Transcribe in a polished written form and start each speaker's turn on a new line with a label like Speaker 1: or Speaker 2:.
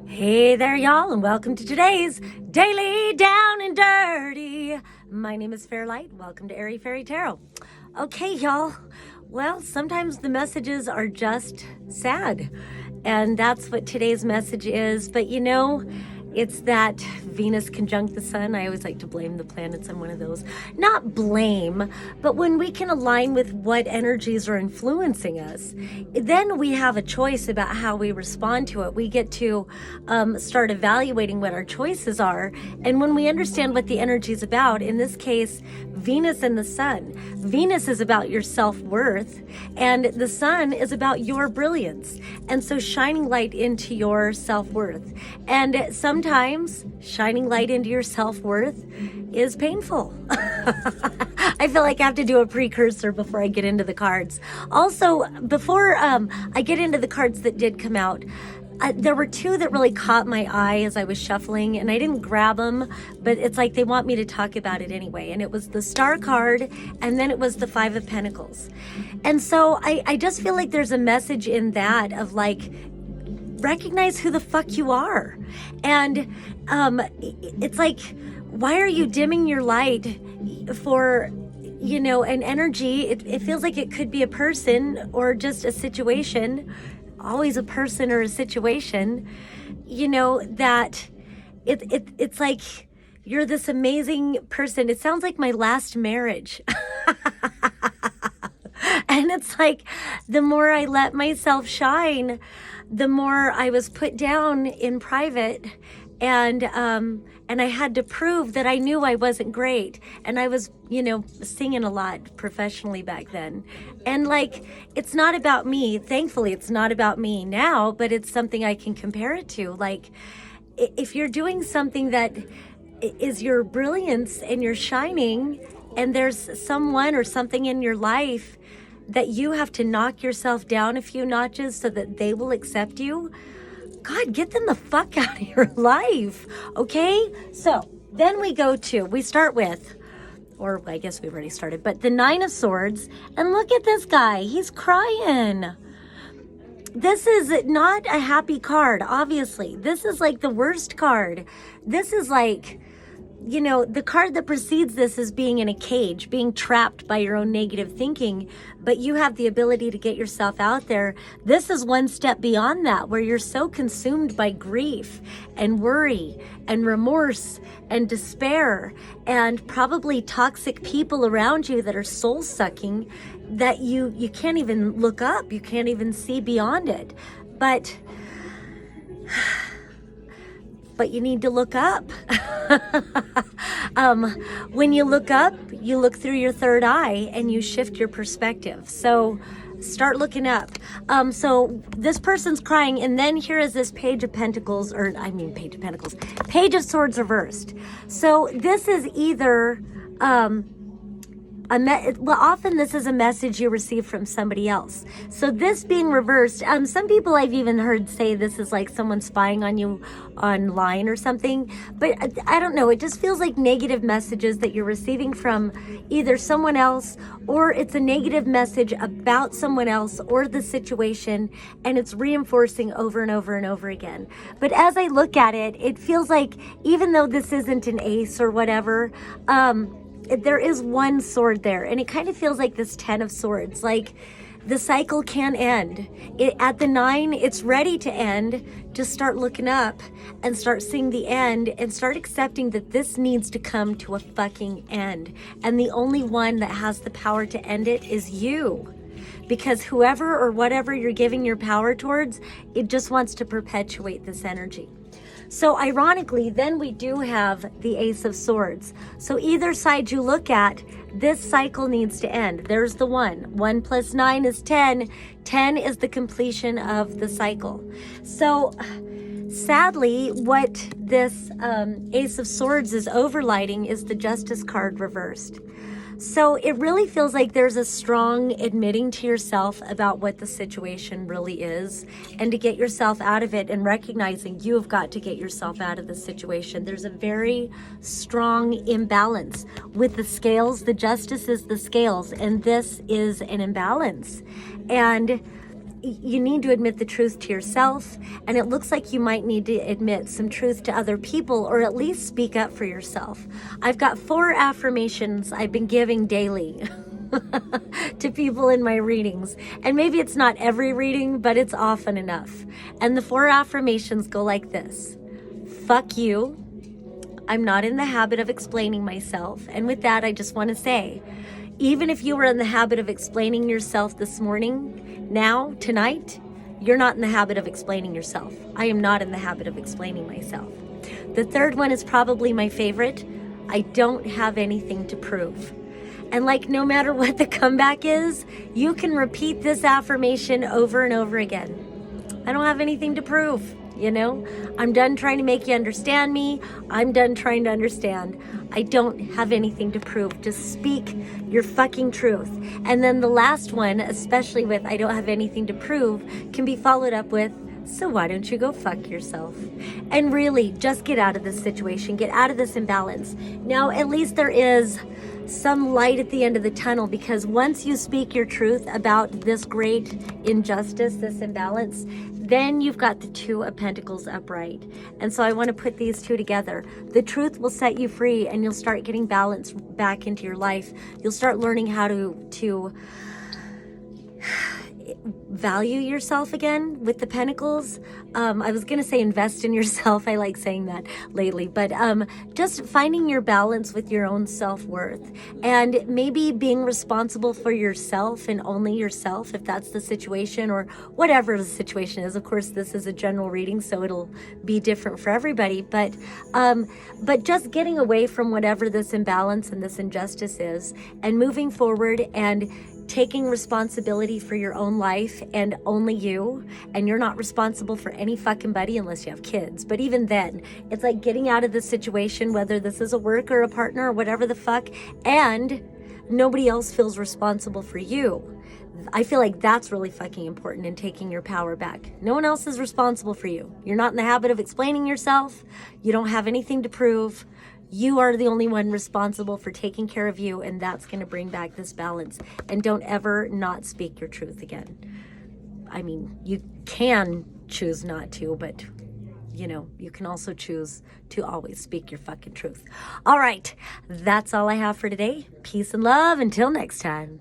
Speaker 1: Hey there, y'all, and welcome to today's Daily Down and Dirty. My name is Fairlight. Welcome to Airy Fairy Tarot. Okay, y'all. Well, sometimes the messages are just sad, and that's what today's message is. But you know, it's that Venus conjunct the sun. I always like to blame the planets. I'm one of those. Not blame, but when we can align with what energies are influencing us, then we have a choice about how we respond to it. We get to start evaluating what our choices are. And when we understand what the energy is about, in this case, Venus and the sun. Venus is about your self-worth, and the sun is about your brilliance. And so shining light into your self-worth. And sometimes shining light into your self-worth is painful. I feel like I have to do a precursor before I get into the cards. Also, before I get into the cards that did come out, there were two that really caught my eye as I was shuffling, and I didn't grab them, but it's like they want me to talk about it anyway. And it was the Star card, and then it was the Five of Pentacles. And so I just feel like there's a message in that of like, recognize who the fuck you are. And it's like, why are you dimming your light for, you know, an energy? It feels like it could be a person or just a situation, always a person or a situation, you know, that it's like you're this amazing person. It sounds like my last marriage. And it's like, the more I let myself shine, the more I was put down in private, and I had to prove that I knew I wasn't great. And I was, you know, singing a lot professionally back then. And like, it's not about me. Thankfully, it's not about me now, but it's something I can compare it to. Like, if you're doing something that is your brilliance and you're shining, and there's someone or something in your life that you have to knock yourself down a few notches so that they will accept you, God, get them the fuck out of your life, okay? So then we start with, or I guess we've already started, but the Nine of Swords. And look at this guy, he's crying. This is not a happy card, obviously. This is like the worst card. This is like, you know, the card that precedes this is being in a cage, being trapped by your own negative thinking, but you have the ability to get yourself out there. This is one step beyond that, where you're so consumed by grief and worry and remorse and despair and probably toxic people around you that are soul-sucking that you can't even look up. You can't even see beyond it. But you need to look up. When you look up, you look through your third eye and you shift your perspective. So start looking up. So this person's crying, and then here is this Page of Pentacles, Page of Swords reversed. So this is either, often this is a message you receive from somebody else. So this being reversed, some people I've even heard say this is like someone spying on you online or something, but I don't know. It just feels like negative messages that you're receiving from either someone else, or it's a negative message about someone else or the situation, and it's reinforcing over and over and over again. But as I look at it, it feels like, even though this isn't an ace or whatever, there is one sword there, and it kind of feels like this 10 of Swords. Like, the cycle can end. At the 9, it's ready to end. Just start looking up and start seeing the end, and start accepting that this needs to come to a fucking end. And the only one that has the power to end it is you. Because whoever or whatever you're giving your power towards, it just wants to perpetuate this energy. So ironically, then we do have the Ace of Swords. So either side you look at, this cycle needs to end. There's the 1. 1 plus 9 is 10. 10 is the completion of the cycle. So sadly, what this Ace of Swords is overlighting is the Justice card reversed. So it really feels like there's a strong admitting to yourself about what the situation really is, and to get yourself out of it, and recognizing you have got to get yourself out of the situation. There's a very strong imbalance with the scales. The Justice is the scales, and this is an imbalance. And you need to admit the truth to yourself, and it looks like you might need to admit some truth to other people, or at least speak up for yourself. I've got 4 affirmations I've been giving daily to people in my readings, and maybe it's not every reading, but it's often enough. And the 4 affirmations go like this: fuck you, I'm not in the habit of explaining myself. And with that, I just want to say, even if you were in the habit of explaining yourself this morning, now, tonight, you're not in the habit of explaining yourself. I am not in the habit of explaining myself. The 3rd one is probably my favorite. I don't have anything to prove. And like, no matter what the comeback is, you can repeat this affirmation over and over again. I don't have anything to prove. You know, I'm done trying to make you understand me. I'm done trying to understand. I don't have anything to prove. Just speak your fucking truth. And then the last one, especially with I don't have anything to prove, can be followed up with, so why don't you go fuck yourself? And really, just get out of this situation. Get out of this imbalance. Now, at least there is some light at the end of the tunnel, because once you speak your truth about this great injustice, this imbalance, then you've got the 2 of Pentacles upright. And so I want to put these 2 together. The truth will set you free, and you'll start getting balance back into your life. You'll start learning how to value yourself again with the Pentacles. I was going to say invest in yourself. I like saying that lately, but just finding your balance with your own self-worth, and maybe being responsible for yourself and only yourself, if that's the situation, or whatever the situation is. Of course, this is a general reading, so it'll be different for everybody, but just getting away from whatever this imbalance and this injustice is, and moving forward and taking responsibility for your own life and only you, and you're not responsible for any fucking buddy unless you have kids. But even then, it's like getting out of this situation, whether this is a work or a partner or whatever the fuck, and nobody else feels responsible for you. I feel like that's really fucking important in taking your power back. No one else is responsible for you. You're not in the habit of explaining yourself. You don't have anything to prove. You are the only one responsible for taking care of you, and that's going to bring back this balance. And don't ever not speak your truth again. I mean, you can choose not to, but you know, you can also choose to always speak your fucking truth. All right, that's all I have for today. Peace and love. Until next time.